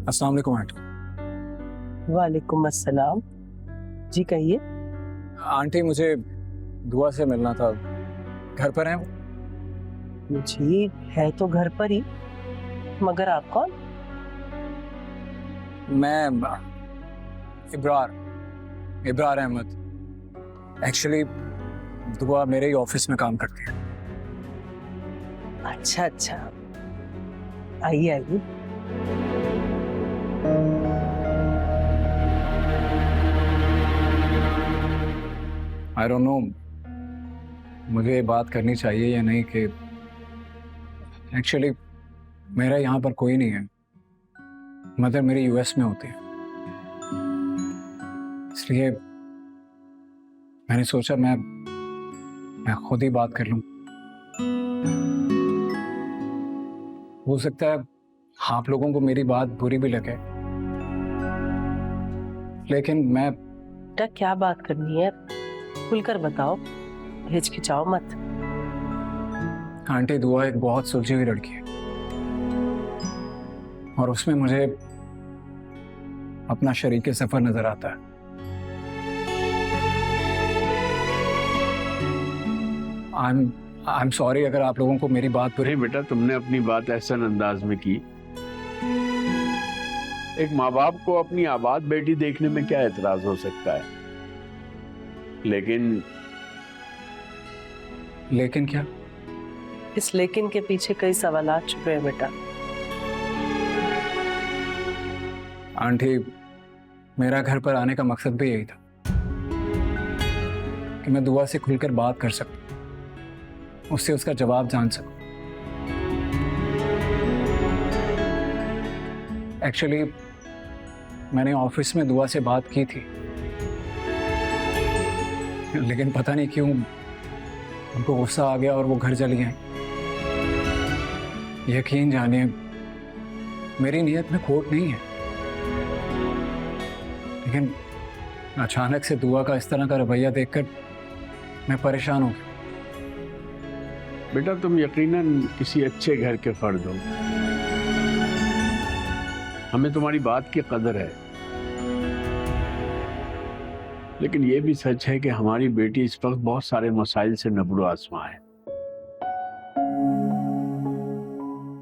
अस्सलाम वालेकुम आंटी। वालेकुम अस्सलाम। जी कहिए। आंटी मुझे दुआ से मिलना था, घर पर हैं वो? जी है तो घर पर ही, मगर आप कौन? मैं इब्रार इब्रार अहमद। एक्चुअली दुआ मेरे ही ऑफिस में काम करती है। अच्छा अच्छा, आइए आइए। आई डोंट नो मुझे ये बात करनी चाहिए या नहीं कि एक्चुअली मेरा यहाँ पर कोई नहीं है। मदर मेरी यूएस में होती है, इसलिए मैंने सोचा मैं खुद ही बात कर लूं। हो सकता है आप लोगों को मेरी बात बुरी भी लगे, लेकिन मैं बेटा क्या बात करनी है, खुलकर बताओ, हिचकिचाओ मत। आंटी दुआ एक बहुत सुलझी हुई लड़की है और उसमें मुझे अपना शरीके सफर नजर आता है। आई एम सॉरी अगर आप लोगों को मेरी बात बुरी। नहीं बेटा, तुमने अपनी बात ऐसा अंदाज में की। एक माँ बाप को अपनी आबाद बेटी देखने में क्या एतराज हो सकता है, लेकिन क्या? इस लेकिन के पीछे कई सवालात छुपे हैं बेटा। आंटी मेरा घर पर आने का मकसद भी यही था कि मैं दुआ से खुलकर बात कर सकूं, उससे उसका जवाब जान सकूं। एक्चुअली मैंने ऑफिस में दुआ से बात की थी, लेकिन पता नहीं क्यों उनको गुस्सा आ गया और वो घर चली गई। यकीन जानिए मेरी नीयत में खोट नहीं है, लेकिन अचानक से दुआ का इस तरह का रवैया देखकर मैं परेशान हो गया। बेटा तुम यकीनन किसी अच्छे घर के फर्द हो, हमें तुम्हारी बात की कदर है, लेकिन यह भी सच है कि हमारी बेटी इस वक्त बहुत सारे मसाइल से नबरो आसमां है।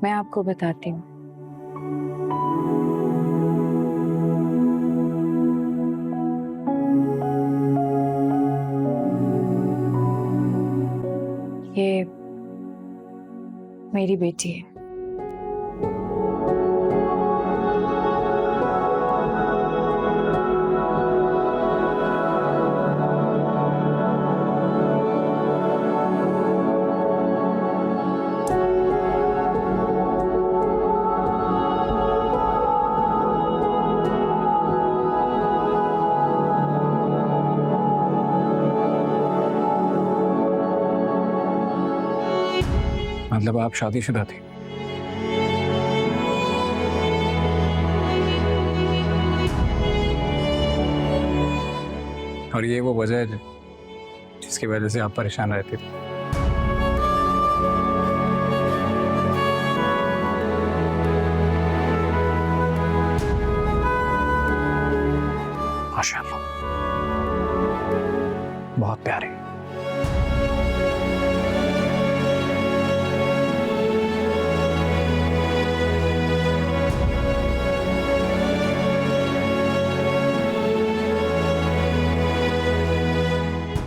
मैं आपको बताती हूँ। ये मेरी बेटी है। मतलब आप शादीशुदा थी? और ये वो वजह है जिसकी वजह से आप परेशान रहते थे? माशाअल्लाह, बहुत प्यारे।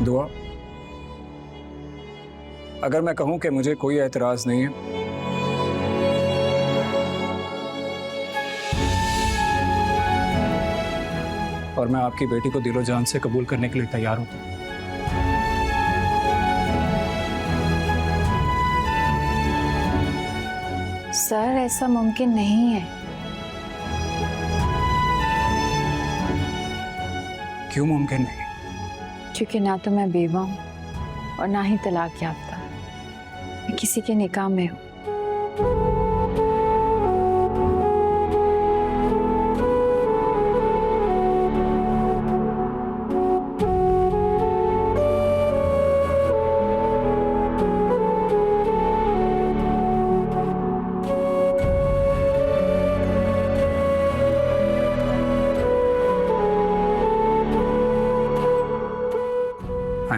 दुआ, अगर मैं कहूं कि मुझे कोई एतराज नहीं है, और मैं आपकी बेटी को दिलो जान से कबूल करने के लिए तैयार हूं, सर ऐसा मुमकिन नहीं है। क्यों मुमकिन नहीं? क्योंकि ना तो मैं बेवा हूँ और ना ही तलाक याफ्ता। मैं किसी के निकाह में हूँ।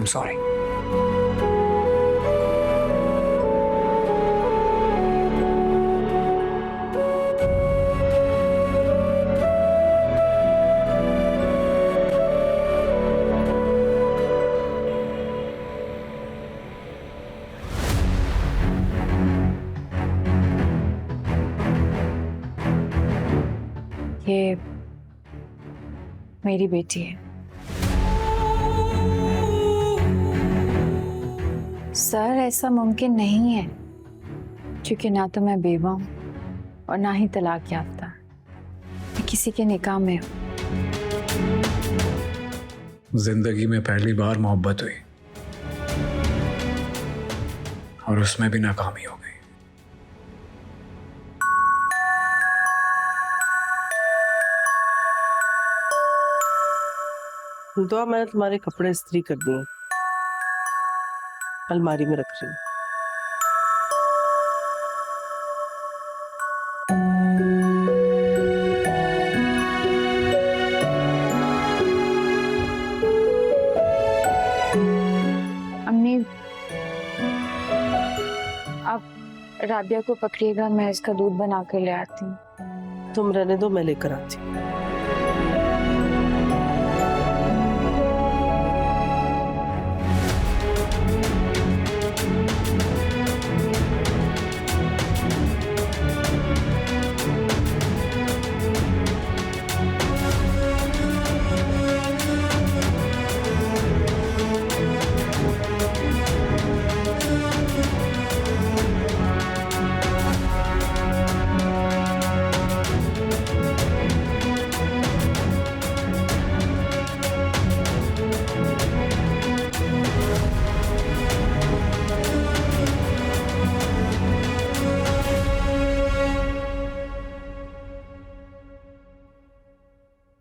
I am sorry. ये मेरी बेटी है। सर, ऐसा मुमकिन नहीं है, क्योंकि ना तो मैं बेवा हूं और ना ही तलाक याफ्ता। मैं किसी के निकाह में हूं। जिंदगी में पहली बार मोहब्बत हुई और उसमें भी नाकामी हो गई। दुआ, मैंने तुम्हारे कपड़े इस्त्री कर दिए, अलमारी में रख रही हूँ। अम्मी, आप राबिया को पकड़िएगा, मैं इसका दूध बना कर ले आती हूँ। तुम रहने दो, मैं लेकर आती हूँ।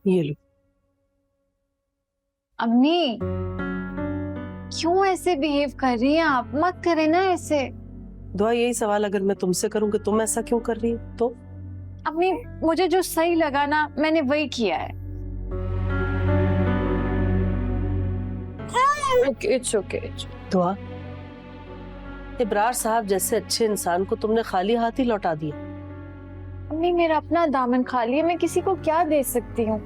ये लो। अम्मी, क्यों ऐसे बिहेव कर रही हैं आप? मत करें ना ऐसे। दुआ, यही सवाल अगर मैं तुमसे करूं कि तुम ऐसा क्यों कर रही हो तो? अम्मी, मुझे जो सही लगा ना, मैंने वही किया है। It's okay. दुआ, इब्रार साहब जैसे अच्छे इंसान को तुमने खाली हाथ ही लौटा दिया। अम्मी, मेरा अपना दामन खाली है, मैं किसी को क्या दे सकती हूँ?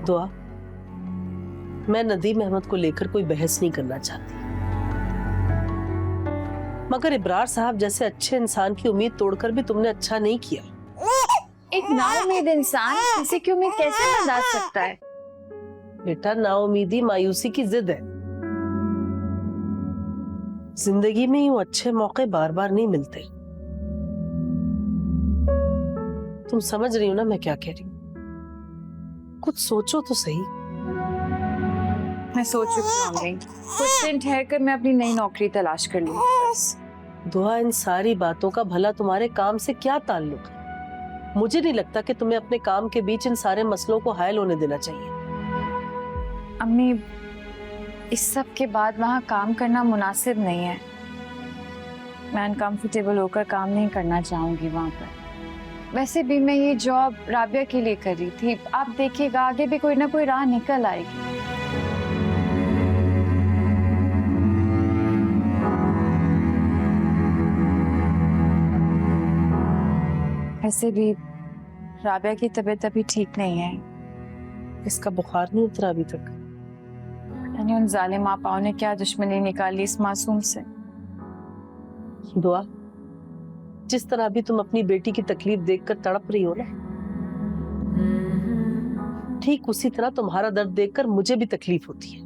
दुआ, मैं नदीम अहमद को लेकर कोई बहस नहीं करना चाहती, मगर इब्रार साहब जैसे अच्छे इंसान की उम्मीद तोड़कर भी तुमने अच्छा नहीं किया। एक नाउम्मीद इंसान किसी की उम्मीद कैसे बर्दाश्त कर सकता है? बेटा, नाउमीदी मायूसी की जिद है। जिंदगी में यूं अच्छे मौके बार बार नहीं मिलते। तुम समझ रही हो ना मैं क्या कह रही हूँ? कुछ सोचो तो सही। मैं सोच चुकी हूँ अम्मी। कुछ दिन ठहर कर मैं अपनी नई नौकरी तलाश कर लूँ। दुआ, इन सारी बातों का भला तुम्हारे काम से क्या ताल्लुक है? मुझे नहीं लगता कि तुम्हें अपने काम के बीच इन सारे मसलों को हायल होने देना चाहिए। अम्मी, इस सब के बाद वहाँ काम करना मुनासिब नहीं है। मैं अनकंफर्टेबल होकर काम नहीं करना चाहूंगी वहाँ पर। वैसे भी मैं ये जॉब राबिया के लिए कर रही थी। आप देखिएगा, आगे भी कोई ना कोई राह निकल आएगी। वैसे भी राबिया की तबीयत अभी ठीक नहीं है। इसका बुखार नहीं उतरा अभी तक। यानी उन जालिम आपाओं ने क्या दुश्मनी निकाली इस मासूम से। दुआ, जिस तरह भी तुम अपनी बेटी की तकलीफ देखकर तड़प रही हो ना, ठीक उसी तरह तुम्हारा दर्द देखकर मुझे भी तकलीफ होती है।